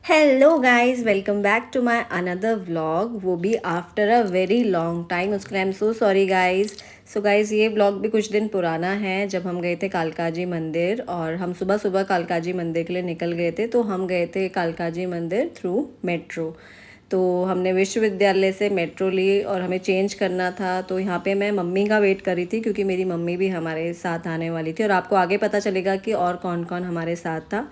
Hello guys, welcome back to my another vlog, वो भी after a very long time. उसके लिए I am so sorry guys. So guys, ये vlog भी कुछ दिन पुराना है, जब हम गए थे कालकाजी मंदिर। और हम सुबह सुबह कालकाजी मंदिर के लिए निकल गए थे। तो हम गए थे कालकाजी मंदिर थ्रू मेट्रो। तो हमने विश्वविद्यालय से मेट्रो ली और हमें चेंज करना था। तो यहाँ पे मैं मम्मी का वेट कर रही थी, क्योंकि मेरी मम्मी भी हमारे साथ आने वाली थी। और आपको आगे पता चलेगा कि और कौन कौन हमारे साथ था।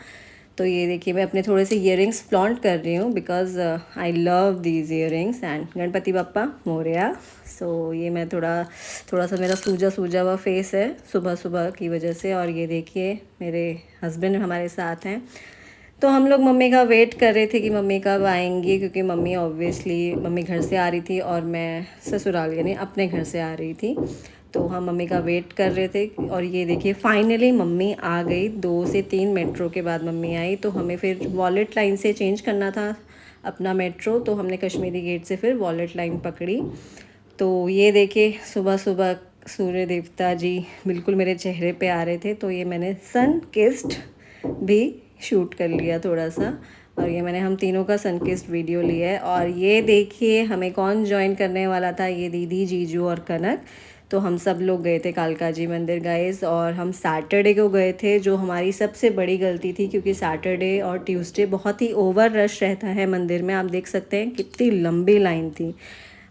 तो ये देखिए, मैं अपने थोड़े से ईयरिंग्स फ्लॉन्ट कर रही हूँ, because I love these earrings. And Ganpati Bappa Morya. So ये मैं थोड़ा थोड़ा सा मेरा सूजा सूजा हुआ फेस है सुबह सुबह की वजह से। और ये देखिए, मेरे हस्बैंड हमारे साथ हैं। तो हम लोग मम्मी का वेट कर रहे थे कि मम्मी कब आएंगी, क्योंकि मम्मी ऑब्वियसली मम्मी घर से आ रही थी और मैं ससुराल यानी अपने घर से आ रही थी। तो हम मम्मी का वेट कर रहे थे। और ये देखिए, फाइनली मम्मी आ गई। 2 से 3 मेट्रो के बाद मम्मी आई। तो हमें फिर वॉलेट लाइन से चेंज करना था अपना मेट्रो। तो हमने कश्मीरी गेट से फिर वॉलेट लाइन पकड़ी। तो ये देखिए, सुबह सुबह सूर्य देवता जी बिल्कुल मेरे चेहरे पे आ रहे थे। तो ये मैंने सन किस्ड भी शूट कर लिया थोड़ा सा। और ये मैंने हम तीनों का सनकिस्ट वीडियो लिया है। और ये देखिए, हमें कौन ज्वाइन करने वाला था, ये दीदी, जीजू और कनक। तो हम सब लोग गए थे कालकाजी मंदिर गाइस। और हम सैटरडे को गए थे, जो हमारी सबसे बड़ी गलती थी, क्योंकि सैटरडे और ट्यूसडे बहुत ही ओवर रश रहता है मंदिर में। आप देख सकते हैं कितनी लंबी लाइन थी।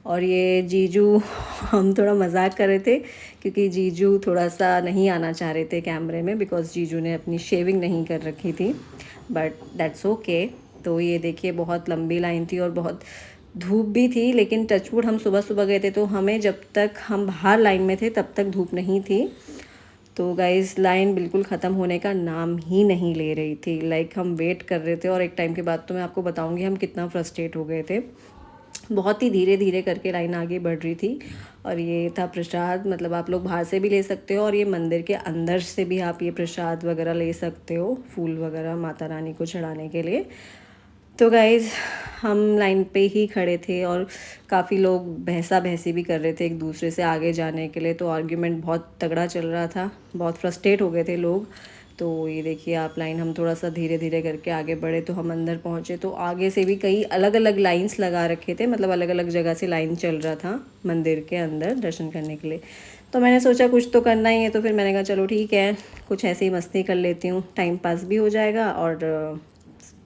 और ये जीजू हम थोड़ा मजाक कर रहे थे, क्योंकि जीजू थोड़ा सा नहीं आना चाह रहे थे कैमरे में, बिकॉज जीजू ने अपनी शेविंग नहीं कर रखी थी। But that's okay. तो ये देखिए, बहुत लंबी लाइन थी और बहुत धूप भी थी। लेकिन टचवुड हम सुबह सुबह गए थे, तो हमें जब तक हम बाहर लाइन में थे तब तक धूप नहीं थी। तो गाइस, लाइन बिल्कुल ख़त्म होने का नाम ही नहीं ले रही थी। लाइक हम वेट कर रहे थे, और एक टाइम के बाद तो मैं आपको बताऊंगी हम कितना फ्रस्ट्रेट हो गए थे। बहुत ही धीरे धीरे करके लाइन आगे बढ़ रही थी। और ये था प्रसाद, मतलब आप लोग बाहर से भी ले सकते हो, और ये मंदिर के अंदर से भी आप ये प्रसाद वगैरह ले सकते हो, फूल वगैरह माता रानी को चढ़ाने के लिए। तो गाइज़, हम लाइन पे ही खड़े थे, और काफ़ी लोग बहसा बहसी भी कर रहे थे एक दूसरे से आगे जाने के लिए। तो आर्ग्यूमेंट बहुत तगड़ा चल रहा था, बहुत फ्रस्ट्रेट हो गए थे लोग। तो ये देखिए आप, लाइन हम थोड़ा सा धीरे धीरे करके आगे बढ़े, तो हम अंदर पहुँचे। तो आगे से भी कई अलग अलग लाइंस लगा रखे थे, मतलब अलग अलग जगह से लाइन चल रहा था मंदिर के अंदर दर्शन करने के लिए। तो मैंने सोचा कुछ तो करना ही है, तो फिर मैंने कहा चलो ठीक है, कुछ ऐसे ही मस्ती कर लेती हूँ, टाइम पास भी हो जाएगा और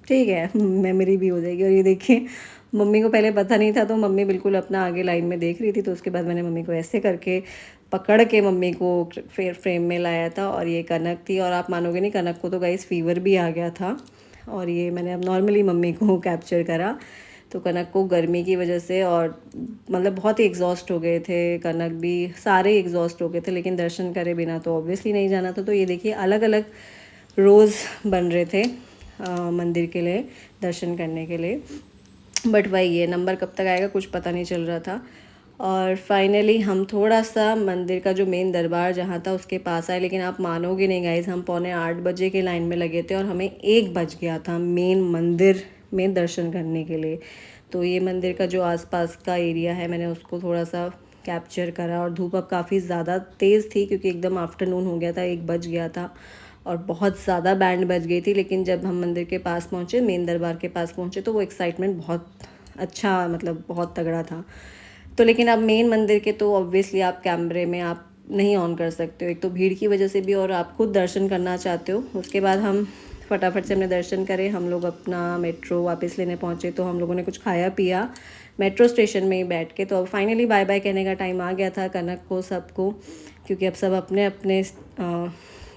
ठीक है, मेमोरी भी हो जाएगी। और ये देखिए, मम्मी को पहले पता नहीं था, तो मम्मी बिल्कुल अपना आगे लाइन में देख रही थी। तो उसके बाद मैंने मम्मी को ऐसे करके पकड़ के मम्मी को फिर फ्रेम में लाया था। और ये कनक थी, और आप मानोगे नहीं, कनक को तो गाइस फीवर भी आ गया था। और ये मैंने अब नॉर्मली मम्मी को कैप्चर करा। तो कनक को गर्मी की वजह से, और मतलब बहुत ही एग्जॉस्ट हो गए थे, कनक भी, सारे एग्जॉस्ट हो गए थे। लेकिन दर्शन करे बिना तो ऑब्वियसली नहीं जाना था। तो ये देखिए, अलग अलग रोज़ बन रहे थे मंदिर के लिए, दर्शन करने के लिए। बट वही, ये नंबर कब तक आएगा कुछ पता नहीं चल रहा था। और फाइनली हम थोड़ा सा मंदिर का जो मेन दरबार जहाँ था उसके पास आए। लेकिन आप मानोगे नहीं गाइज, हम 7:45 के लाइन में लगे थे, और हमें 1 बज गया था मेन मंदिर में दर्शन करने के लिए। तो ये मंदिर का जो आसपास का एरिया है, मैंने उसको थोड़ा सा कैप्चर करा। और धूप अब काफ़ी ज़्यादा तेज़ थी, क्योंकि एकदम आफ्टरनून हो गया था, 1 बज गया था, और बहुत ज़्यादा बैंड बज गई थी। लेकिन जब हम मंदिर के पास पहुँचे, मेन दरबार के पास पहुँचे, तो वो एक्साइटमेंट बहुत अच्छा, मतलब बहुत तगड़ा था। तो लेकिन अब मेन मंदिर के तो ऑब्वियसली आप कैमरे में आप नहीं ऑन कर सकते हो, एक तो भीड़ की वजह से भी, और आप खुद दर्शन करना चाहते हो। उसके बाद हम फटाफट से हमने दर्शन करे, हम लोग अपना मेट्रो वापस लेने पहुँचे। तो हम लोगों ने कुछ खाया पिया मेट्रो स्टेशन में ही बैठ के। तो अब फाइनली बाय बाय कहने का टाइम आ गया था कनक को, सबको, क्योंकि अब सब अपने अपने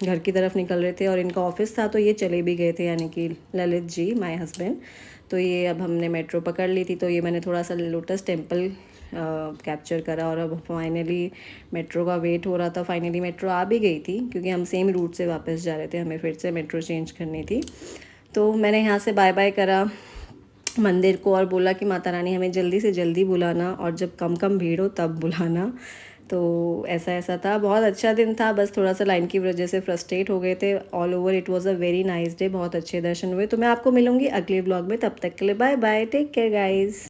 घर की तरफ निकल रहे थे। और इनका ऑफिस था, तो ये चले भी गए थे, यानी कि ललित जी, माय हस्बैंड। तो ये अब हमने मेट्रो पकड़ ली थी। तो ये मैंने थोड़ा सा लोटस टेम्पल कैप्चर करा। और अब फाइनली मेट्रो का वेट हो रहा था। फाइनली मेट्रो आ भी गई थी, क्योंकि हम सेम रूट से वापस जा रहे थे, हमें फिर से मेट्रो चेंज करनी थी। तो मैंने यहाँ से बाय बाय करा मंदिर को, और बोला कि माता रानी हमें जल्दी से जल्दी बुलाना, और जब कम कम भीड़ हो तब बुलाना। तो ऐसा ऐसा था, बहुत अच्छा दिन था। बस थोड़ा सा लाइन की वजह से फ्रस्ट्रेट हो गए थे। All over it was a very nice day, बहुत अच्छे दर्शन हुए। तो मैं आपको मिलूंगी अगले ब्लॉग में, तब तक के लिए bye bye, take care guys.